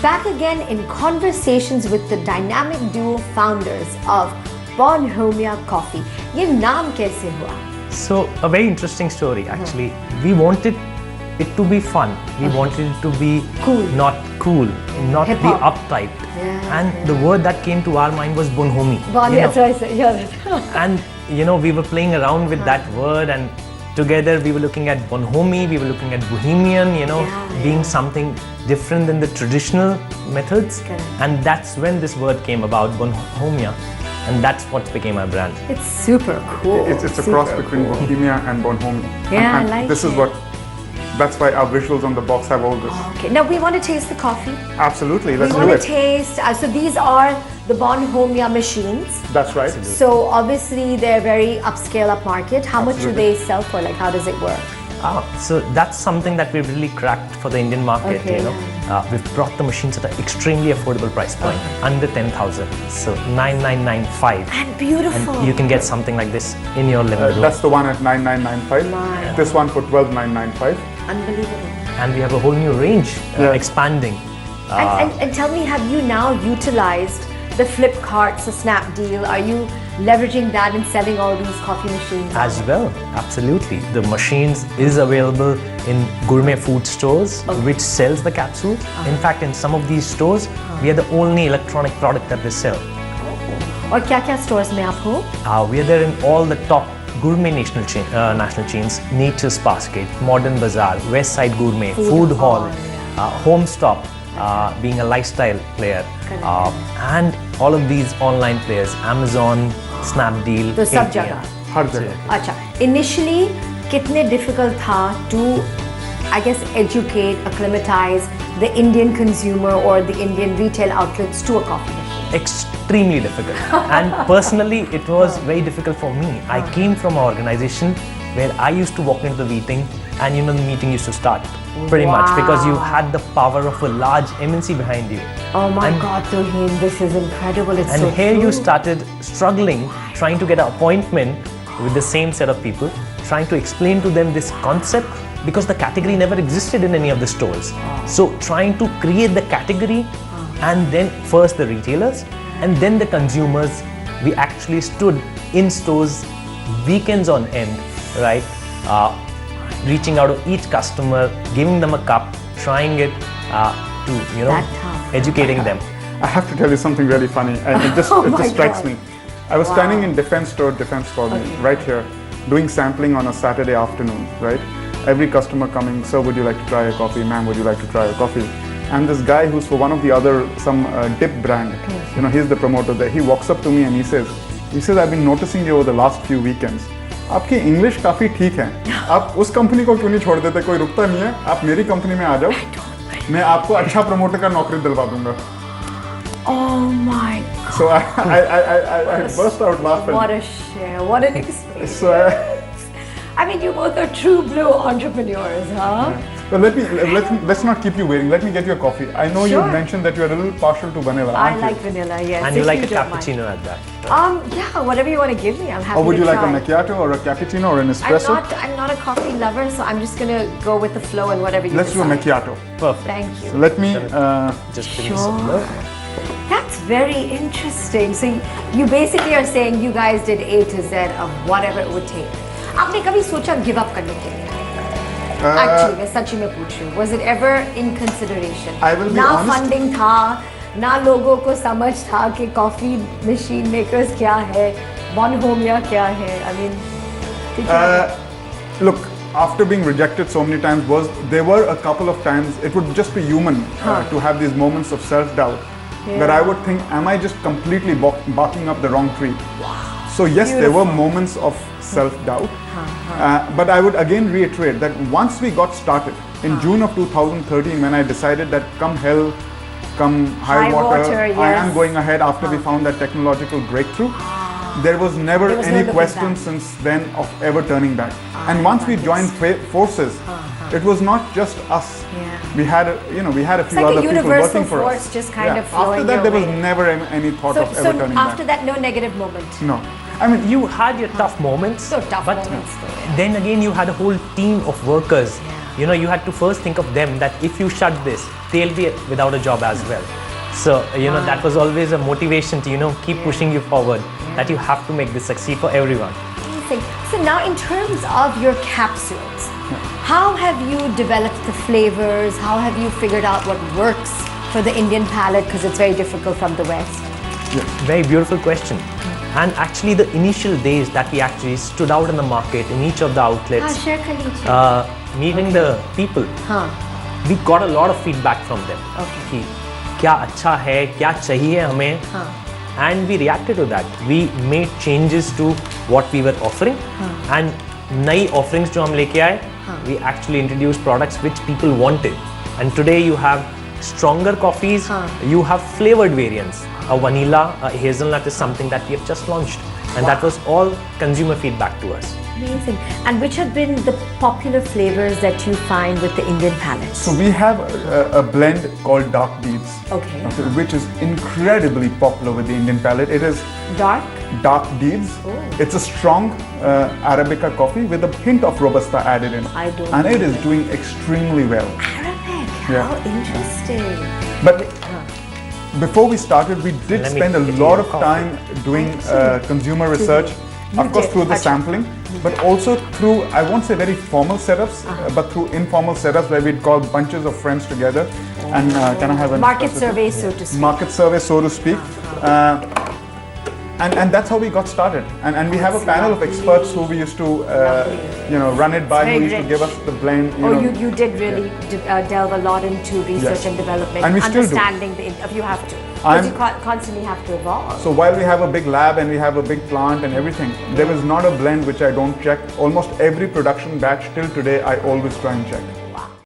back again in conversations with the dynamic duo founders of Bonhomia Coffee. ये नाम कैसे हुआ? So a very interesting story actually. We wanted it to be fun. We wanted it to be not cool, not be uptight. And the word that came to our mind was bonhomie. That's what I said. Yeah. And we were playing around with that word, and together we were looking at bonhomie, we were looking at bohemian, being something different than the traditional methods. And that's when this word came about, bonhomia. And that's what became our brand. It's super cool. It's a cross between bohemia and bonhomie. Yeah, and I like this it. is that's why our visuals on the box have all this. Okay, now we want to taste the coffee. Absolutely, let's do We it. want to taste, so these are the Bonhomia machines. That's right. So obviously they're very upscale upmarket. How much do they sell for? Like, how does it work? So that's something that we've really cracked for the Indian market. Okay. We've brought the machines at an extremely affordable price point, under 10,000. So 9,995. And beautiful. And you can get something like this in your living room. That's the one at 9,995. This one for 12,995. Unbelievable. And we have a whole new range expanding. And tell me, have you now utilized the Flipkarts, the Snapdeal? Are you leveraging that and selling all these coffee machines? As well, absolutely. The machines is available in gourmet food stores, which sells the capsules. In fact, in some of these stores, we are the only electronic product that they sell. और क्या-क्या stores में आप हो? We are there in all the top gourmet national chains: Nature's Basket, Modern Bazaar, West Side Gourmet, Food Hall, Home Stop, being a lifestyle player, and all of these online players: Amazon, Snapdeal. तो सब जगह. हर जगह. अच्छा. Initially, कितने difficult था to, I guess, educate, acclimatize the Indian consumer or the Indian retail outlets to a coffee machine? Extremely difficult. And personally, it was very difficult for me. I came from an organization where I used to walk into the meeting, and the meeting used to start pretty much because you had the power of a large MNC behind you. Oh my God, Tuheen, this is incredible. It's and so here true. you started struggling, trying to get an appointment with the same set of people, trying to explain to them this concept because the category never existed in any of the stores. So trying to create the category, and then first the retailers and then the consumers. We actually stood in stores weekends on end, right? Reaching out to each customer, giving them a cup, trying it to educating them. I have to tell you something really funny, and it just strikes me. I was standing in Defense Store, Defense for me, right here, doing sampling on a Saturday afternoon, right? Every customer coming, sir, would you like to try a coffee? Ma'am, would you like to try a coffee? And this guy who's for one of the other, some dip brand, he's the promoter there. He walks up to me and he says, I've been noticing you over the last few weekends. आपकी English काफी ठीक है. आप उस company को क्यों नहीं छोड़ देते? कोई रुकता नहीं है. आप मेरी कंपनी में आ जाओ. मैं आपको अच्छा प्रमोटर का नौकरी दिलवा दूंगा. Oh my God. So I burst out laughing. What a share. What an experience. So I mean, you both are true blue entrepreneurs, huh? Well, let's not keep you waiting. Let me get you a coffee. I know you mentioned that you are a little partial to vanilla. I like vanilla, yes. And you like a cappuccino at that. Yeah, whatever you want to give me, I'm happy to try. Or would you like a macchiato or a cappuccino or an espresso? I'm not a coffee lover, so I'm just gonna go with the flow and whatever you Let's do a macchiato. Perfect. Thank you. So let me just give me some milk. That's very interesting. So you basically are saying you guys did A to Z of whatever it would take. आपने कभी सोचा give up करने के लिए? Actually, मैं सच्ची में पूछ रही हूँ. Was it ever in consideration? I will be ना honest. funding था, ना लोगों को समझ था कि coffee machine makers क्या है, Bonhomia क्या है. I mean, look, after being rejected so many times, there were a couple of times it would just be human to have these moments of self-doubt where I would think, am I just completely barking up the wrong tree? So yes, there were moments of self-doubt, but I would again reiterate that once we got started in June of 2013, when I decided that come hell, come high water, I am going ahead after we found that technological breakthrough. There was never any question since then of ever turning back. And once we joined forces, it was not just us. We had a few other people working for us. It's like a universal force just kind of flowing After that, there was way. never any thought of ever turning back. So after that, no negative moment? No. I mean, you had your tough moments, So tough but moments though, then again, you had a whole team of workers you had to first think of them that if you shut this, they'll be without a job as well. So, that was always a motivation to, keep pushing you forward, that you have to make this succeed for everyone. Amazing. So now in terms of your capsules, how have you developed the flavors? How have you figured out what works for the Indian palate? Because it's very difficult from the West. Very beautiful question. And actually the initial days that we actually stood out in the market in each of the outlets, Share kariye. meeting the people, we got a lot of feedback from them. Okay. कि क्या अच्छा है, क्या चाहिए हमें, and we reacted to that. We made changes to what we were offering, and नई offerings जो हम लेके आए, we actually introduced products which people wanted. And today you have stronger coffees, you have flavored variants. A vanilla, a hazelnut is something that we have just launched, and that was all consumer feedback to us. Amazing. And which have been the popular flavors that you find with the Indian palate? So we have a blend called Dark Deeds, Okay. which is incredibly popular with the Indian palate. It is Dark? Dark Deeds. It's a strong Arabica coffee with a hint of Robusta added in. I don't And it know is that. doing extremely well. Arabic. Yeah. How interesting. But before we started, we did Let me spend a give lot you a of coffee. time doing consumer research. You Of course, did. through the Acha. sampling, but also through, I won't say very formal setups, but through informal setups where we'd call bunches of friends together and can I have a Market survey, so to speak. market survey, so to speak. And that's how we got started. And we have a panel of experts who we used to, run it by, It's who very used to rich. give us the blend. You did really delve a lot into research Yes. and development, And we still do. understanding you have to. Because you I'm- constantly have to evolve. So while we have a big lab and we have a big plant and everything, there is not a blend which I don't check. Almost every production batch till today, I always try and check.